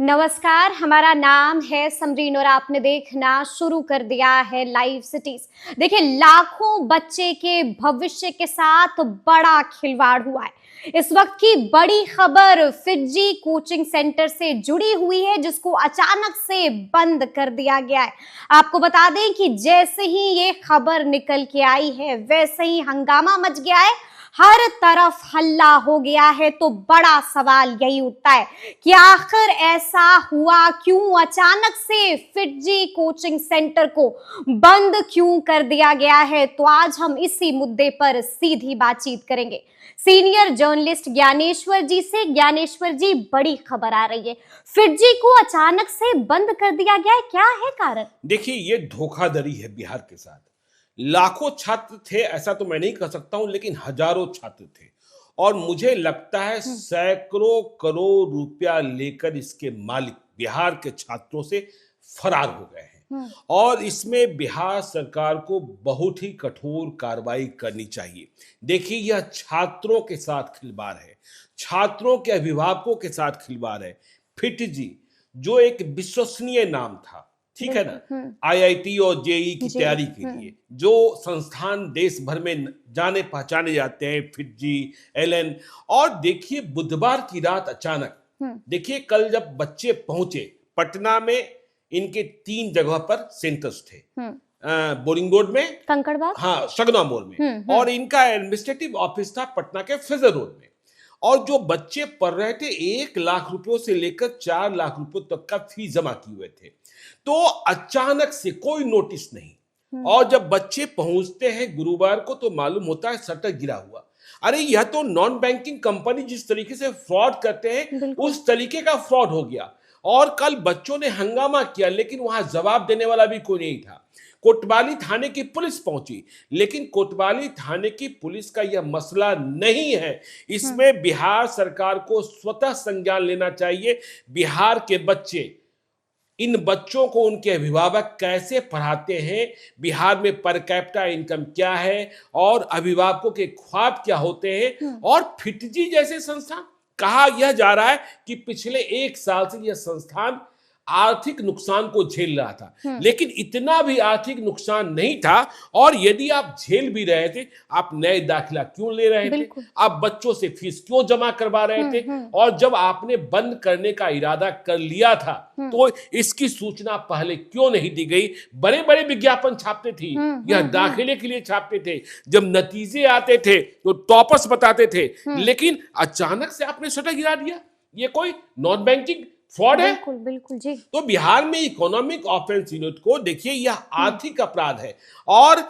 नमस्कार, हमारा नाम है समरीन और आपने देखना शुरू कर दिया है लाइव सिटीज। देखिए, लाखों बच्चे के भविष्य के साथ बड़ा खिलवाड़ हुआ है। इस वक्त की बड़ी खबर फिजी कोचिंग सेंटर से जुड़ी हुई है, जिसको अचानक से बंद कर दिया गया है। आपको बता दें कि जैसे ही ये खबर निकल के आई है, वैसे ही हंगामा मच गया है, हर तरफ हल्ला हो गया है। तो बड़ा सवाल यही उठता है कि आखिर ऐसा हुआ क्यों, अचानक से फिजी कोचिंग सेंटर को बंद क्यों कर दिया गया है। तो आज हम इसी मुद्दे पर सीधी बातचीत करेंगे सीनियर जर्नलिस्ट ज्ञानेश्वर जी से। ज्ञानेश्वर जी, बड़ी खबर आ रही है, फिजी को अचानक से बंद कर दिया गया है, क्या है कारण? देखिए, ये धोखाधड़ी है बिहार के साथ। लाखों छात्र थे ऐसा तो मैं नहीं कह सकता हूं, लेकिन हजारों छात्र थे और मुझे लगता है सैकड़ों करोड़ रुपया लेकर इसके मालिक बिहार के छात्रों से फरार हो गए हैं। और इसमें बिहार सरकार को बहुत ही कठोर कार्रवाई करनी चाहिए। देखिए, यह छात्रों के साथ खिलवाड़ है, छात्रों के अभिभावकों के साथ खिलवाड़ है। फिटजी जो एक विश्वसनीय नाम था, ठीक है ना, आईआईटी और जेई की तैयारी के लिए जो संस्थान देश भर में जाने पहचाने जाते हैं, फिटजी, एलन। और देखिए, बुधवार की रात अचानक, देखिए कल जब बच्चे पहुंचे पटना में, इनके 3 जगह पर सेंटर्स थे। बोरिंग रोड में, कंकड़बाग, हाँ, सगना मोड़ में, और इनका एडमिनिस्ट्रेटिव ऑफिस था पटना के फेजर रोड में। और जो बच्चे पढ़ रहे थे 1 लाख रुपयों से लेकर 4 लाख रुपयों तक का फीस जमा किए हुए थे। तो अचानक से कोई नोटिस नहीं, और जब बच्चे पहुंचते हैं गुरुवार को तो मालूम होता है शटर गिरा हुआ। अरे, यह तो नॉन बैंकिंग कंपनी जिस तरीके से फ्रॉड करते हैं उस तरीके का फ्रॉड हो गया। और कल बच्चों ने हंगामा किया, लेकिन वहां जवाब देने वाला भी कोई नहीं था। कोतवाली थाने की पुलिस पहुंची, लेकिन कोतवाली थाने की पुलिस का यह मसला नहीं है। इसमें बिहार सरकार को स्वतः संज्ञान लेना चाहिए। बिहार के बच्चे, इन बच्चों को उनके अभिभावक कैसे पढ़ाते हैं, बिहार में पर कैपिटा इनकम क्या है, और अभिभावकों के ख्वाब क्या होते हैं। और फिटजी जैसे संस्थान, कहा यह जा रहा है कि पिछले 1 साल से यह संस्थान आर्थिक नुकसान को झेल रहा था, लेकिन इतना भी आर्थिक नुकसान नहीं था। और यदि आप झेल भी रहे थे, आप नए दाखिला क्यों ले रहे थे, आप बच्चों से फीस क्यों जमा करवा रहे थे? और जब आपने बंद करने का इरादा कर लिया था, तो इसकी सूचना पहले क्यों नहीं दी गई? बड़े बड़े विज्ञापन छापते थे, यह दाखिले के लिए छापते थे, जब नतीजे आते थे तो टॉपर्स बताते थे, लेकिन अचानक से आपने शटर गिरा दिया। ये कोई नॉन बैंकिंग फ्रॉड है। बिल्कुल बिल्कुल जी। तो बिहार में इकोनॉमिक ऑफेंस यूनिट को, देखिए, यह आर्थिक अपराध है। और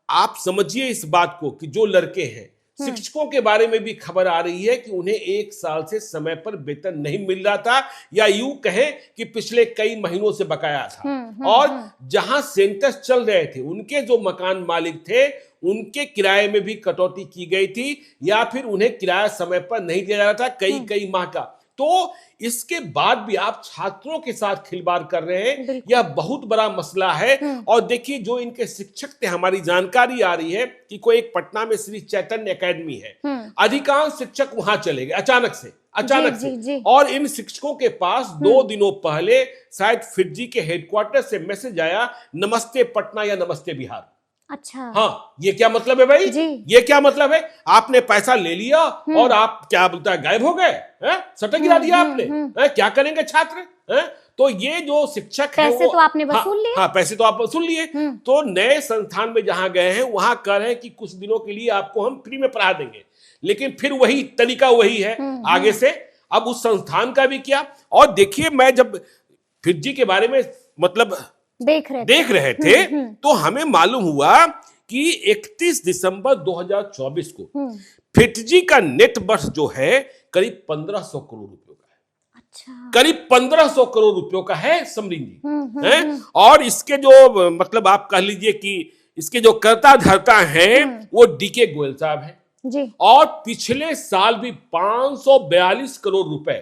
आप समझिए इस बात को कि जो लड़के हैं, शिक्षकों के बारे में भी खबर आ रही है कि उन्हें 1 साल से समय पर वेतन नहीं मिल रहा था, या यूं कहें कि पिछले कई महीनों से बकाया था। और जहां सेंटर्स चल रहे थे, उनके जो मकान मालिक थे, उनके किराए में भी कटौती की गई थी, या फिर उन्हें किराया समय पर नहीं दिया जा रहा था कई माह का। तो इसके बाद भी आप छात्रों के साथ खिलवाड़ कर रहे हैं, यह बहुत बड़ा मसला है। और देखिए, जो इनके शिक्षक थे, हमारी जानकारी आ रही है कि कोई एक पटना में श्री चैतन्य एकेडमी है, अधिकांश शिक्षक वहां चले गए अचानक से। जी। और इन शिक्षकों के पास 2 दिनों पहले शायद फिजी के हेडक्वार्टर से मैसेज आया, नमस्ते पटना या नमस्ते बिहार। अच्छा, हाँ, ये क्या मतलब है भाई? ये क्या मतलब है? आपने पैसा ले लिया और आप क्या बोलता है, गायब हो गए, शटर गिरा दिया आपने। क्या करेंगे छात्र? तो ये जो शिक्षक है, पैसे तो आपने वसूल लिए। हाँ, पैसे तो आप वसूल लिए। तो नए संस्थान में जहां गए हैं, वहां कह रहे हैं कि कुछ दिनों के लिए आपको हम फ्री में पढ़ा देंगे, लेकिन फिर वही तरीका वही है आगे से। अब उस संस्थान का भी क्या? और देखिए, मैं जब फिटजी के बारे में मतलब देख रहे थे तो हमें मालूम हुआ कि 31 दिसंबर 2024 को फिटजी का नेट वर्थ जो है करीब 1500 करोड़ रुपयों का है। अच्छा, करीब 1500 करोड़ रुपयों का है समरीन जी। और इसके जो मतलब आप कह लीजिए कि इसके जो कर्ता धर्ता हैं, वो डीके गोयल साहब हैं जी। और पिछले साल भी 542 करोड़ रुपए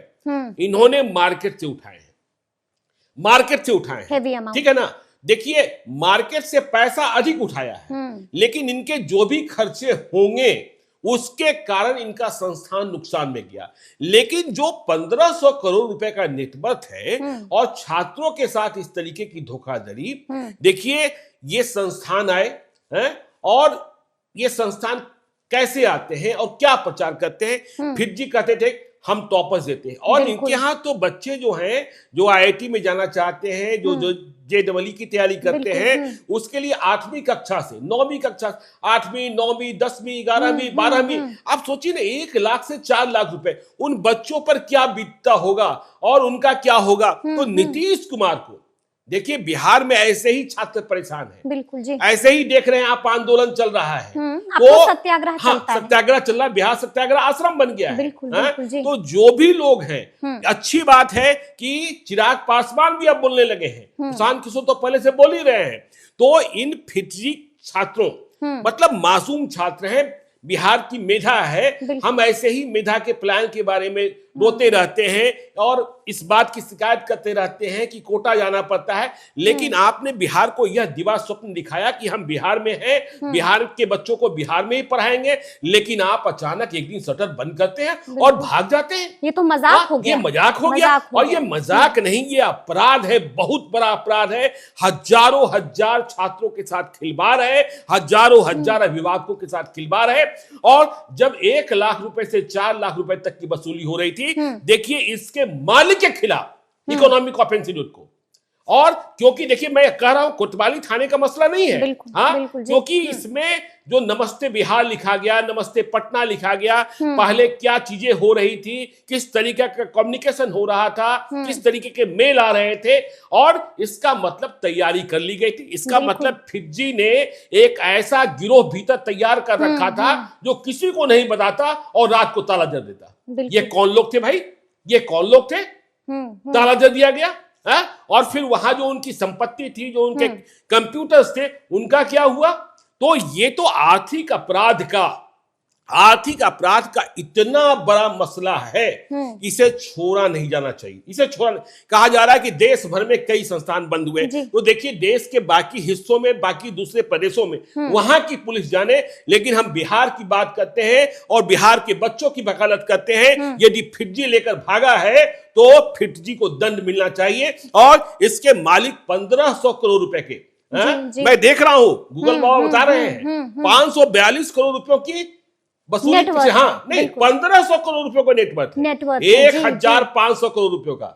इन्होंने मार्केट से उठाए हैं, ठीक है ना। देखिए, मार्केट से पैसा अधिक उठाया है, लेकिन इनके जो भी खर्चे होंगे उसके कारण इनका संस्थान नुकसान में गया। लेकिन जो 1500 करोड़ रुपए का नेटवर्थ है और छात्रों के साथ इस तरीके की धोखाधड़ी, देखिए ये संस्थान आए हैं और ये संस्थान कैसे आते हैं और क्या प्रचार करते हैं। फिर जी कहते थे हम टॉपर्स देते हैं, और इनके यहाँ तो बच्चे जो हैं जो आईआईटी में जाना चाहते हैं, जो जेईई की तैयारी करते हैं, उसके लिए 8वीं कक्षा से 9वीं कक्षा, 8वीं 9वीं 10वीं 11वीं 12वीं, आप सोचिए ना 1 लाख से 4 लाख रुपए उन बच्चों पर क्या बीतता होगा और उनका क्या होगा। तो नीतीश कुमार को देखिए बिहार में ऐसे ही छात्र परेशान है, बिल्कुल जी, ऐसे ही देख रहे हैं आप, आंदोलन चल रहा है, तो सत्याग्रह चलता है। सत्याग्रह चल रहा है, बिहार सत्याग्रह आश्रम बन गया है। बिल्कुल, बिल्कुल जी। तो जो भी लोग हैं, अच्छी बात है कि चिराग पासवान भी अब बोलने लगे हैं, प्रशांत किशोर तो पहले से बोल ही रहे हैं। तो इन फिटजी छात्रों, मतलब मासूम छात्र हैं, बिहार की मेधा है, हम ऐसे ही मेधा के प्लान के बारे में रोते रहते हैं और इस बात की शिकायत करते रहते हैं कि कोटा जाना पड़ता है। लेकिन आपने बिहार को यह दिवा स्वप्न दिखाया कि हम बिहार में हैं, बिहार के बच्चों को बिहार में ही पढ़ाएंगे, लेकिन आप अचानक एक दिन शटर बंद करते हैं और भाग जाते हैं। ये तो मजाक हो गया, ये मजाक हो गया। और ये मजाक नहीं, ये अपराध है, बहुत बड़ा अपराध है। हजारों हजार छात्रों के साथ खिलवाड़ है, हजारों हजार अभिभावकों के साथ खिलवाड़ है। और जब 1 लाख रुपए से 4 लाख रुपए तक की वसूली हो रही थी, देखिए इसके मालिक के खिलाफ इकोनॉमिक ऑफेंस इंस्टीट्यूट को, और क्योंकि देखिए मैं कह रहा हूं कोतवाली थाने का मसला नहीं है, क्योंकि इसमें जो नमस्ते बिहार लिखा गया, नमस्ते पटना लिखा गया, पहले क्या चीजें हो रही थी, किस तरीके का कम्युनिकेशन हो रहा था, किस तरीके के मेल आ रहे थे, और इसका मतलब तैयारी कर ली गई थी। इसका मतलब फिटजी ने एक ऐसा गिरोह भीतर तैयार कर रखा था जो किसी को नहीं बताता और रात को ताला जड़ देता। ये कौन लोग थे भाई, ये कौन लोग थे, ताला जड़ दिया गया है। और फिर वहां जो उनकी संपत्ति थी, जो उनके कंप्यूटर्स थे, उनका क्या हुआ। तो ये तो आर्थिक अपराध का इतना बड़ा मसला है, इसे छोड़ा नहीं जाना चाहिए। इसे छोड़ा, कहा जा रहा है कि देश भर में कई संस्थान बंद हुए, तो देखिए देश के बाकी हिस्सों में, बाकी दूसरे प्रदेशों में वहां की पुलिस जाने, लेकिन हम बिहार की बात करते हैं और बिहार के बच्चों की वकालत करते हैं। यदि फिटजी लेकर भागा है तो फिटजी को दंड मिलना चाहिए, और इसके मालिक 1500 करोड़ रुपए के, मैं देख रहा हूं गूगल बाबा बता रहे हैं 542 करोड़ रुपयों की वसूली से, हाँ नहीं 1500 करोड़ रुपयों का नेटवर्थ 1500 करोड़ रुपयों का,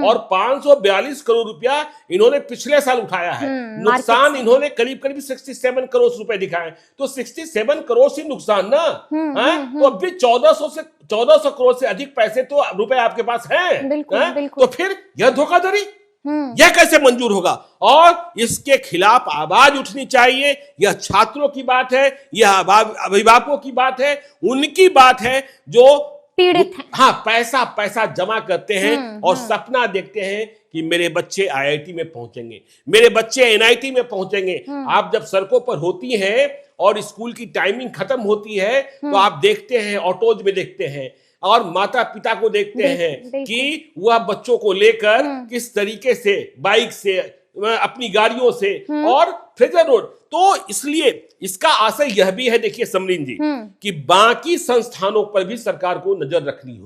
और 542 करोड़ रुपया इन्होंने पिछले साल उठाया है। नुकसान इन्होंने करीब 67 करोड़ रुपए दिखाए, तो 67 करोड़ से नुकसान ना, तो अब भी 1400 करोड़ से अधिक पैसे तो रुपए आपके पास हैं, तो फिर यह धोखाधड़ी, यह कैसे मंजूर होगा। और इसके खिलाफ आवाज उठनी चाहिए। यह छात्रों की बात है, यह अभिभावकों की बात है, उनकी बात है जो पीड़ित हैं। हाँ, पैसा जमा करते हैं और सपना देखते हैं कि मेरे बच्चे आईआईटी में पहुंचेंगे, मेरे बच्चे एनआईटी में पहुंचेंगे। आप जब सड़कों पर होती हैं और स्कूल की टाइमिंग खत्म होती है, तो आप देखते हैं, ऑटोज में देखते हैं और माता पिता को देखते हैं कि वह बच्चों को लेकर किस तरीके से, बाइक से, अपनी गाड़ियों से, और फ्रेजर रोड। तो इसलिए इसका आशय यह भी है, देखिए समरीन जी, कि बाकी संस्थानों पर भी सरकार को नजर रखनी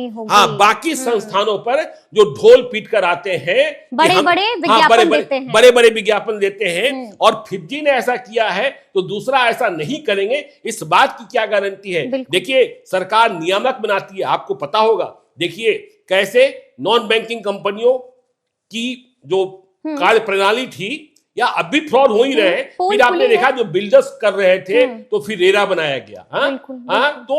होगी। हाँ, बाकी संस्थानों पर जो ढोल पीट कर आते हैं, बड़े बड़े विज्ञापन देते हैं, और फिटजी ने ऐसा किया है तो दूसरा ऐसा नहीं करेंगे, इस बात की क्या गारंटी है। देखिए सरकार नियामक बनाती है, आपको पता होगा। देखिए कैसे नॉन बैंकिंग कंपनियों की जो कार्य प्रणाली थी, या अब भी फ्रॉड हो ही रहे हैं, फिर आपने देखा जो बिल्डर्स कर रहे थे तो फिर रेरा बनाया गया। हाँ, तो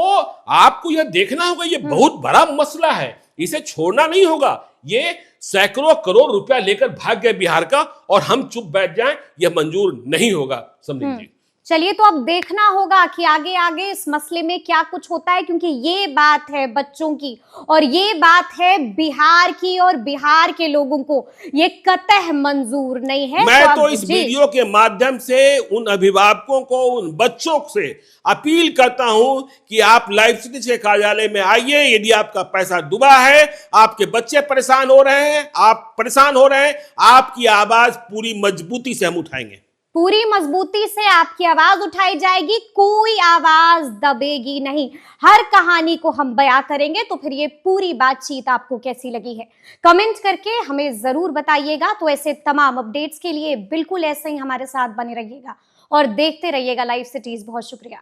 आपको यह देखना होगा, ये बहुत बड़ा मसला है, इसे छोड़ना नहीं होगा। ये सैकड़ों करोड़ रुपया लेकर भाग गए बिहार का, और हम चुप बैठ जाएं, यह मंजूर नहीं होगा। समझ जी, चलिए, तो अब देखना होगा कि आगे आगे इस मसले में क्या कुछ होता है, क्योंकि ये बात है बच्चों की और ये बात है बिहार की, और बिहार के लोगों को ये कतई मंजूर नहीं है। मैं तो इस वीडियो के माध्यम से उन अभिभावकों को, उन बच्चों से अपील करता हूं कि आप लाइव सिटी के कार्यालय में आइए। यदि आपका पैसा डूबा है, आपके बच्चे परेशान हो रहे हैं, आप परेशान हो रहे हैं, आपकी आवाज पूरी मजबूती से हम उठाएंगे। पूरी मजबूती से आपकी आवाज उठाई जाएगी, कोई आवाज दबेगी नहीं। हर कहानी को हम बयां करेंगे। तो फिर ये पूरी बातचीत आपको कैसी लगी है, कमेंट करके हमें जरूर बताइएगा। तो ऐसे तमाम अपडेट्स के लिए बिल्कुल ऐसे ही हमारे साथ बने रहिएगा और देखते रहिएगा लाइव सिटीज। बहुत शुक्रिया।